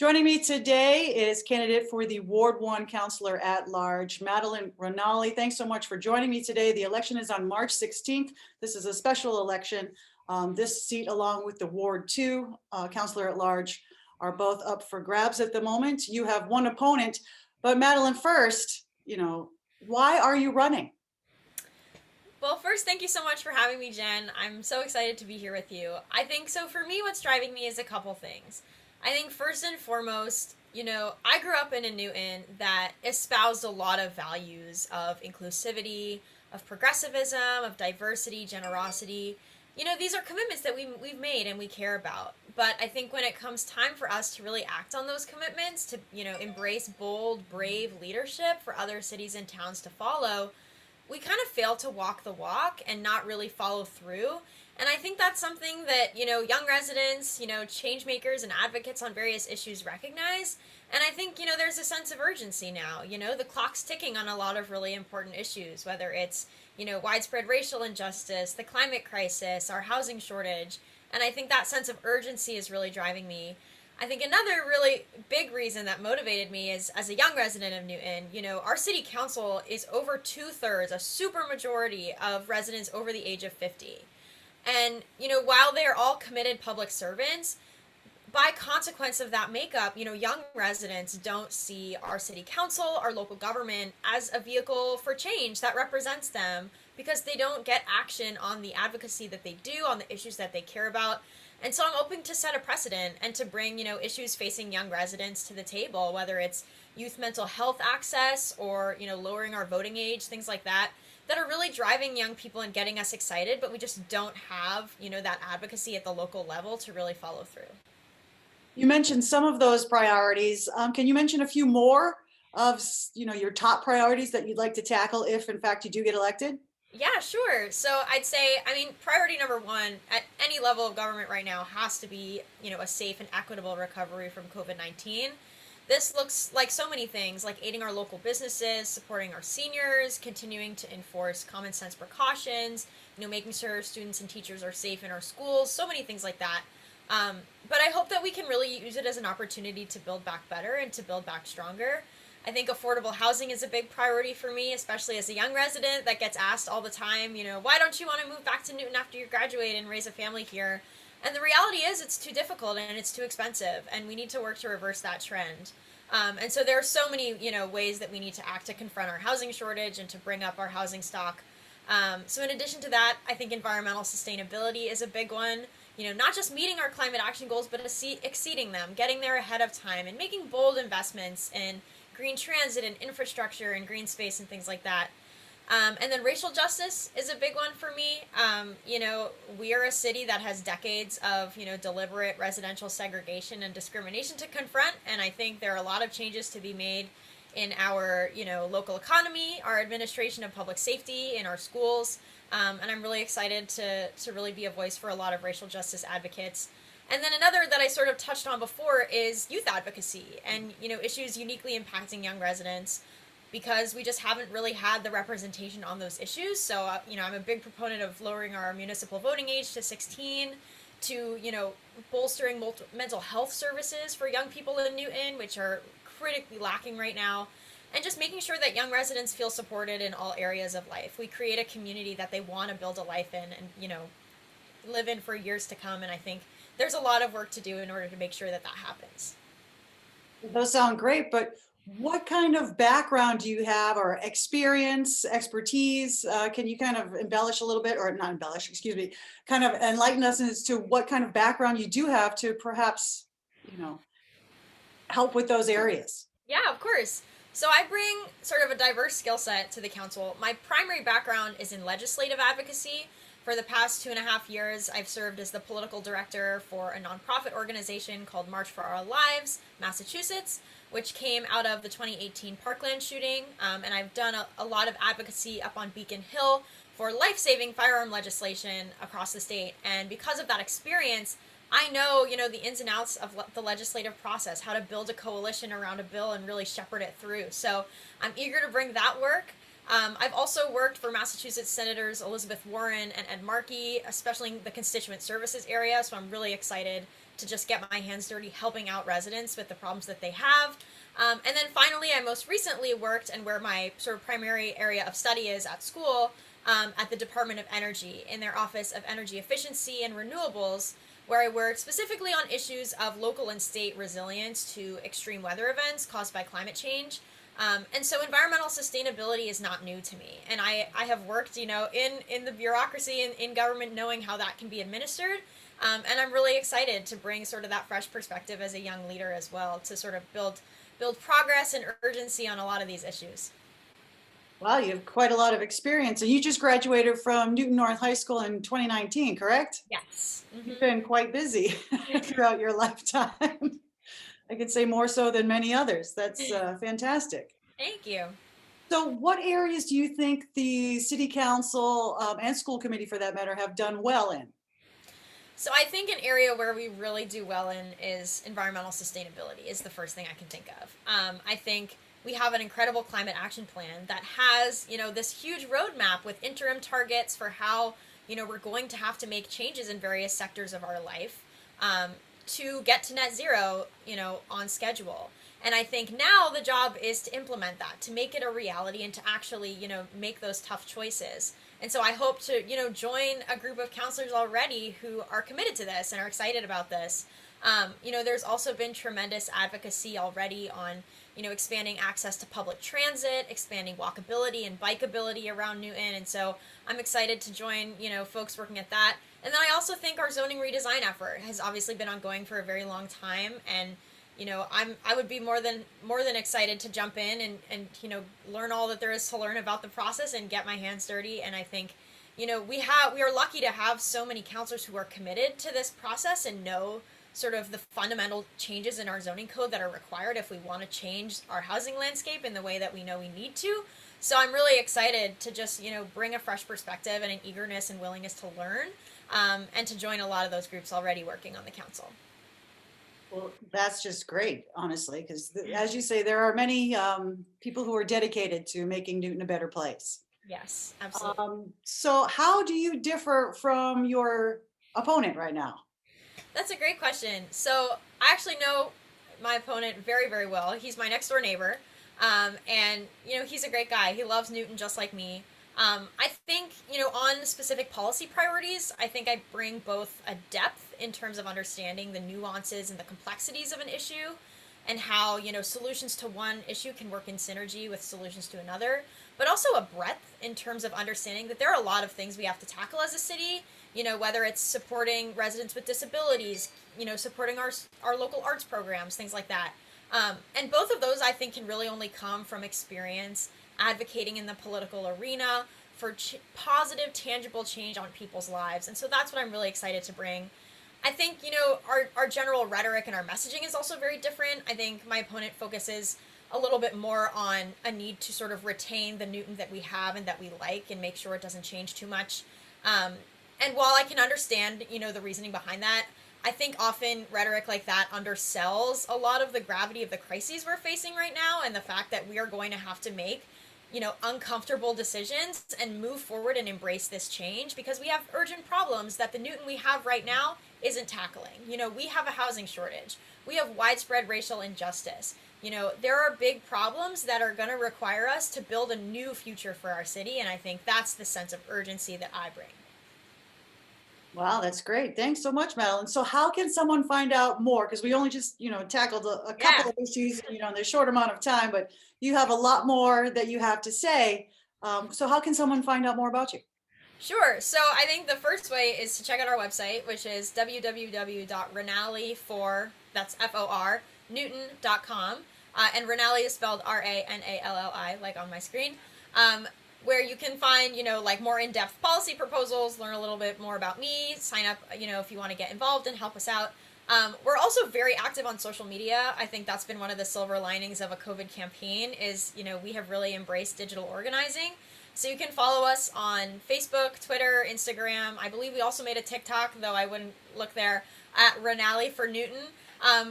Joining me today is candidate for the Ward 1 Councilor-at-Large, Madeline Ranalli. Thanks so much for joining me today. The election is on March 16th. This is a special election. This seat, along with the Ward 2 Councilor-at-Large, are both up for grabs at the moment. You have one opponent, but Madeline, first, why are you running? Well, first, thank you so much for having me, Jen. I'm so excited to be here with you. I think so. For me, what's driving me is a couple things. I think first and foremost, I grew up in a Newton that espoused a lot of values of inclusivity, of progressivism, of diversity, generosity. These are commitments that we've made and we care about. But I think when it comes time for us to really act on those commitments, to, embrace bold, brave leadership for other cities and towns to follow, we kind of fail to walk the walk and not really follow through. And I think that's something that, young residents, change makers and advocates on various issues recognize. And I think, there's a sense of urgency now. The clock's ticking on a lot of really important issues, whether it's, widespread racial injustice, the climate crisis, our housing shortage. And I think that sense of urgency is really driving me. I think another really big reason that motivated me is, as a young resident of Newton, our city council is over 2/3, a super majority of residents over the age of 50. And, while they're all committed public servants, by consequence of that makeup, young residents don't see our city council, our local government, as a vehicle for change that represents them, because they don't get action on the advocacy that they do, on the issues that they care about. And so I'm hoping to set a precedent and to bring, issues facing young residents to the table, whether it's youth mental health access or, lowering our voting age, things like that are really driving young people and getting us excited, but we just don't have, that advocacy at the local level to really follow through. You mentioned some of those priorities. Can you mention a few more of, your top priorities that you'd like to tackle if, in fact, you do get elected? Yeah, sure. So I'd say, priority number one at any level of government right now has to be, a safe and equitable recovery from COVID-19. This looks like so many things, like aiding our local businesses, supporting our seniors, continuing to enforce common sense precautions, making sure students and teachers are safe in our schools, so many things like that. But I hope that we can really use it as an opportunity to build back better and to build back stronger. I think affordable housing is a big priority for me, especially as a young resident that gets asked all the time, why don't you want to move back to Newton after you graduate and raise a family here? And the reality is it's too difficult and it's too expensive, and we need to work to reverse that trend. And so there are so many, ways that we need to act to confront our housing shortage and to bring up our housing stock. So in addition to that, I think environmental sustainability is a big one. Not just meeting our climate action goals, but exceeding them, getting there ahead of time, and making bold investments in green transit and infrastructure and green space and things like that. And then racial justice is a big one for me. We are a city that has decades of, deliberate residential segregation and discrimination to confront. And I think there are a lot of changes to be made in our, local economy, our administration of public safety, in our schools. And I'm really excited to really be a voice for a lot of racial justice advocates. And then another that I sort of touched on before is youth advocacy and, issues uniquely impacting young residents, because we just haven't really had the representation on those issues. So, I'm a big proponent of lowering our municipal voting age to 16, to, bolstering mental health services for young people in Newton, which are critically lacking right now, and just making sure that young residents feel supported in all areas of life. We create a community that they want to build a life in and, live in for years to come. And I think there's a lot of work to do in order to make sure that that happens. Those sound great, but what kind of background do you have, or experience, expertise? Can you kind of embellish a little bit, or not embellish, excuse me, kind of enlighten us as to what kind of background you do have to perhaps, help with those areas? Yeah, of course. So I bring sort of a diverse skill set to the council. My primary background is in legislative advocacy. For the past 2.5 years, I've served as the political director for a nonprofit organization called March for Our Lives, Massachusetts, which came out of the 2018 Parkland shooting. And I've done a lot of advocacy up on Beacon Hill for life-saving firearm legislation across the state. And because of that experience, I know, the ins and outs of the legislative process, how to build a coalition around a bill and really shepherd it through. So I'm eager to bring that work. I've also worked for Massachusetts Senators Elizabeth Warren and Ed Markey, especially in the constituent services area, so I'm really excited to just get my hands dirty helping out residents with the problems that they have. And then finally, I most recently worked, and where my sort of primary area of study is at school, at the Department of Energy in their Office of Energy Efficiency and Renewables, where I worked specifically on issues of local and state resilience to extreme weather events caused by climate change. And so environmental sustainability is not new to me. And I have worked, in the bureaucracy and in government knowing how that can be administered. And I'm really excited to bring sort of that fresh perspective as a young leader as well to sort of build progress and urgency on a lot of these issues. Wow, you have quite a lot of experience, and you just graduated from Newton North High School in 2019, correct? Yes. Mm-hmm. You've been quite busy throughout your lifetime. I could say more so than many others. That's fantastic. Thank you. So what areas do you think the city council and school committee, for that matter, have done well in? So I think an area where we really do well in is environmental sustainability is the first thing I can think of. I think we have an incredible climate action plan that has, this huge roadmap with interim targets for how, we're going to have to make changes in various sectors of our life to get to net zero, on schedule. And I think now the job is to implement that, to make it a reality and to actually, make those tough choices. And so I hope to, join a group of counselors already who are committed to this and are excited about this. There's also been tremendous advocacy already on, expanding access to public transit, expanding walkability and bikeability around Newton. And so I'm excited to join, folks working at that. And then I also think our zoning redesign effort has obviously been ongoing for a very long time. And, I would be more than excited to jump in and learn all that there is to learn about the process and get my hands dirty. And I think, we are lucky to have so many counselors who are committed to this process and know sort of the fundamental changes in our zoning code that are required if we want to change our housing landscape in the way that we know we need to. So I'm really excited to just, bring a fresh perspective and an eagerness and willingness to learn, and to join a lot of those groups already working on the council. Well, that's just great, honestly, because as you say, there are many people who are dedicated to making Newton a better place. Yes, absolutely. So how do you differ from your opponent right now? That's a great question. So I actually know my opponent very, very well. He's my next door neighbor. And, he's a great guy. He loves Newton just like me. I think, on specific policy priorities, I think I bring both a depth in terms of understanding the nuances and the complexities of an issue and how, solutions to one issue can work in synergy with solutions to another, but also a breadth in terms of understanding that there are a lot of things we have to tackle as a city, whether it's supporting residents with disabilities, supporting our local arts programs, things like that. And both of those, I think, can really only come from experience advocating in the political arena for positive, tangible change on people's lives. And so that's what I'm really excited to bring. I think, our general rhetoric and our messaging is also very different. I think my opponent focuses a little bit more on a need to sort of retain the Newton that we have and that we like and make sure it doesn't change too much. And while I can understand, the reasoning behind that, I think often rhetoric like that undersells a lot of the gravity of the crises we're facing right now and the fact that we are going to have to make, uncomfortable decisions and move forward and embrace this change because we have urgent problems that the Newton we have right now isn't tackling. We have a housing shortage. We have widespread racial injustice. There are big problems that are going to require us to build a new future for our city, and I think that's the sense of urgency that I bring. Wow, that's great. Thanks so much, Madeline. So how can someone find out more? Because we only just, tackled a couple of issues, in a short amount of time, but you have a lot more that you have to say. So how can someone find out more about you? Sure. So I think the first way is to check out our website, which is www.ranalli that's F-O-R, Newton.com. And Ranalli is spelled R-A-N-A-L-L-I, like on my screen. Where you can find, more in-depth policy proposals, learn a little bit more about me, sign up, if you want to get involved and help us out. We're also very active on social media. I think that's been one of the silver linings of a COVID campaign is, we have really embraced digital organizing. So you can follow us on Facebook, Twitter, Instagram. I believe we also made a TikTok, though I wouldn't look there, at Ranalli for Newton.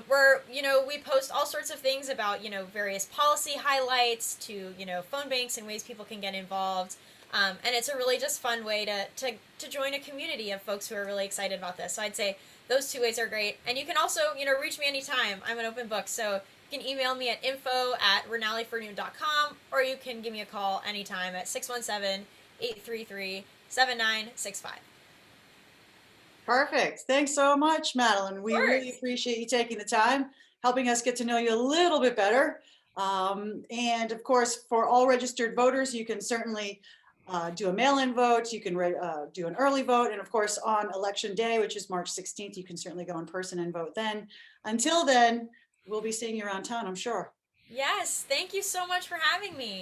Where, we post all sorts of things about, various policy highlights to, phone banks and ways people can get involved. And it's a really just fun way to join a community of folks who are really excited about this. So I'd say those two ways are great. And you can also, reach me anytime. I'm an open book. So you can email me at info@ranallifornoon.com, or you can give me a call anytime at 617-833-7965. Perfect. Thanks so much, Madeline. We really appreciate you taking the time, helping us get to know you a little bit better. And of course, for all registered voters, you can certainly do a mail-in vote. You can do an early vote. And of course, on election day, which is March 16th, you can certainly go in person and vote then. Until then, we'll be seeing you around town, I'm sure. Yes, thank you so much for having me.